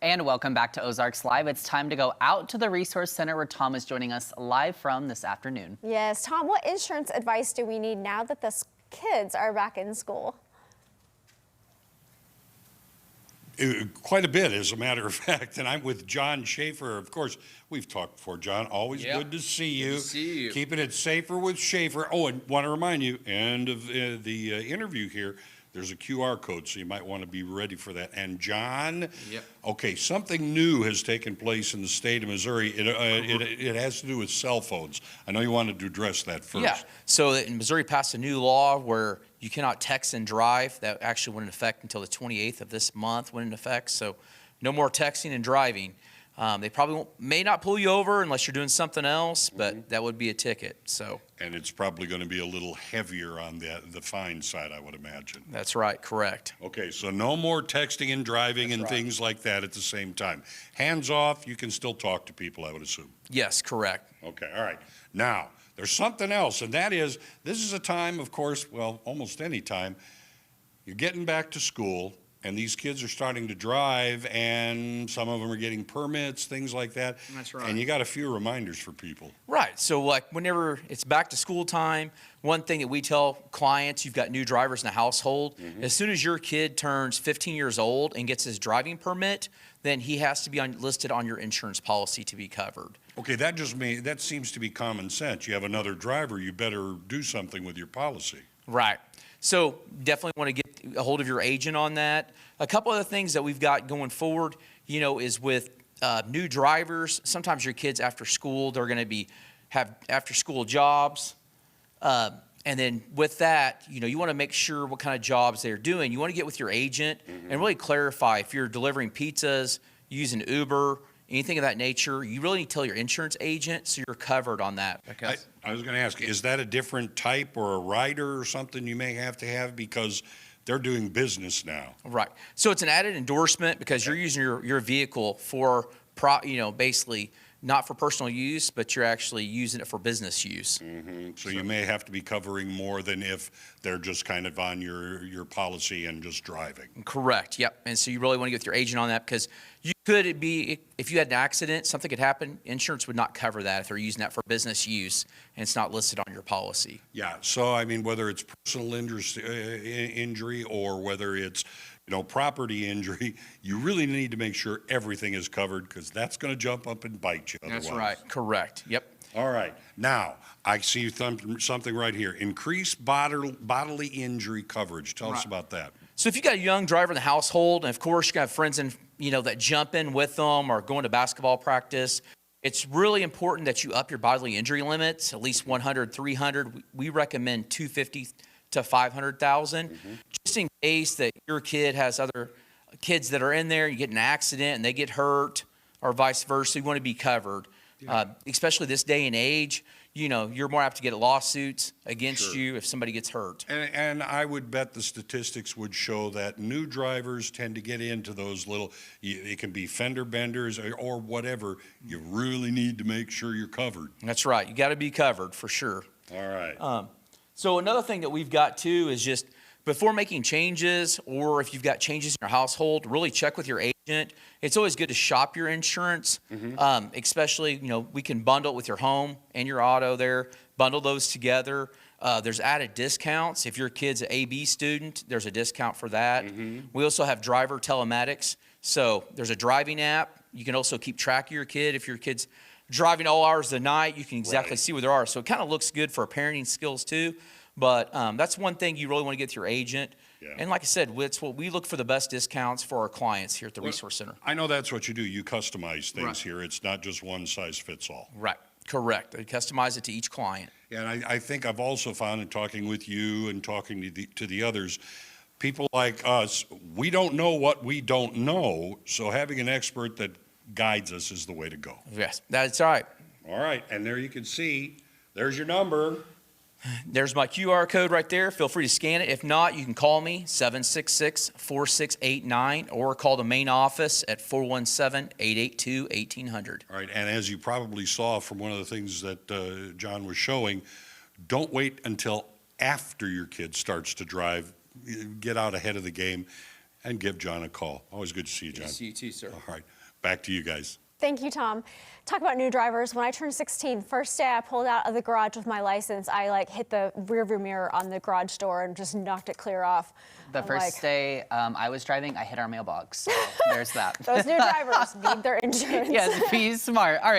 And welcome back to Ozarks Live. It's time to go out to the Resource Center where Tom is joining us live from this afternoon. Yes, Tom, what insurance advice do we need now that the kids are back in school? Quite a bit, as a matter of fact, and I'm with John Schaefer. Of course, we've talked before, John. Always good to see you. Good to see you. Keeping it safer with Schaefer. Oh, and want to remind you, end of the interview here, there's a QR code, so you might want to be ready for that. And John, okay, something new has taken place in the state of Missouri. It has to do with cell phones. I know you wanted to address that first. Yeah, so in Missouri passed a new law where you cannot text and drive. That actually went into effect until the 28th of this month, went into effect. So no more texting and driving. They probably may not pull you over unless you're doing something else, but that would be a ticket. So. And it's probably going to be a little heavier on the fine side, I would imagine. That's right, correct. Okay, so no more texting and driving and things like that at the same time. Hands off, you can still talk to people, I would assume. Yes, correct. Okay, all right. Now, there's something else, and that is, this is a time, of course, well, almost any time, you're getting back to school, and these kids are starting to drive, and some of them are getting permits, things like that. That's right. And you got a few reminders for people. Right. So like whenever it's back to school time, one thing that we tell clients, you've got new drivers in the household, as soon as your kid turns 15 years old and gets his driving permit, then he has to be listed on your insurance policy to be covered. Okay, that seems to be common sense. You have another driver, you better do something with your policy. Right. So definitely want to get a hold of your agent on that. A couple other things that we've got going forward, is with new drivers. Sometimes your kids after school, they're going to have after school jobs. And then with that, you want to make sure what kind of jobs they're doing. You want to get with your agent and really clarify if you're delivering pizzas, using Uber, anything of that nature. You really need to tell your insurance agent so you're covered on that. Because I was going to ask, is that a different type or a rider or something you may have to have because they're doing business now? Right. So it's an added endorsement because you're using your vehicle for, basically not for personal use, but you're actually using it for business use. So you may have to be covering more than if they're just kind of on your policy and just driving. Correct. Yep. And so you really want to get with your agent on that because if you had an accident, something could happen, insurance would not cover that if they're using that for business use and it's not listed on your policy. Yeah. So, I mean, whether it's personal injury or whether it's, property injury, you really need to make sure everything is covered because that's going to jump up and bite you otherwise. That's right. Correct. Yep. All right. Now, I see something right here. Increased bodily injury coverage. Tell us about that. So if you got a young driver in the household, and of course you got friends that jump in with them or going to basketball practice, it's really important that you up your bodily injury limits, at least 100, 300. We recommend 250 to 500,000, just in case that your kid has other kids that are in there, you get in an accident and they get hurt, or vice versa. You want to be covered, especially this day and age. You're more apt to get lawsuits against you if somebody gets hurt. And I would bet the statistics would show that new drivers tend to get into those little, it can be fender benders or whatever. You really need to make sure you're covered. That's right. You got to be covered for sure. All right. So another thing that we've got too is just before making changes, or if you've got changes in your household, really check with your agent. It's always good to shop your insurance, especially, we can bundle it with your home and your auto there, bundle those together. There's added discounts. If your kid's an AB student, there's a discount for that. We also have driver telematics. So there's a driving app. You can also keep track of your kid. If your kid's driving all hours of the night, you can exactly see where they are. So it kind of looks good for parenting skills too. But that's one thing you really want to get to your agent. Yeah. And like I said, it's what we look for the best discounts for our clients here at the Resource Center. I know that's what you do. You customize things here. It's not just one size fits all. Right. Correct. They customize it to each client. Yeah, and I think I've also found in talking with you and talking to the others, people like us, we don't know what we don't know. So having an expert that guides us is the way to go. Yes, that's right. All right, and there you can see, there's your number. There's my QR code right there. Feel free to scan it. If not, you can call me, 766-4689, or call the main office at 417-882-1800. All right, and as you probably saw from one of the things that John was showing, don't wait until after your kid starts to drive. Get out ahead of the game. and give John a call. Always good to see you, John. Good to see you too, sir. All right, back to you guys. Thank you, Tom. Talk about new drivers. When I turned 16, first day I pulled out of the garage with my license, I hit the rearview mirror on the garage door and just knocked it clear off. The first day I was driving, I hit our mailbox. So there's that. Those new drivers need their insurance. Yes, be smart. All right.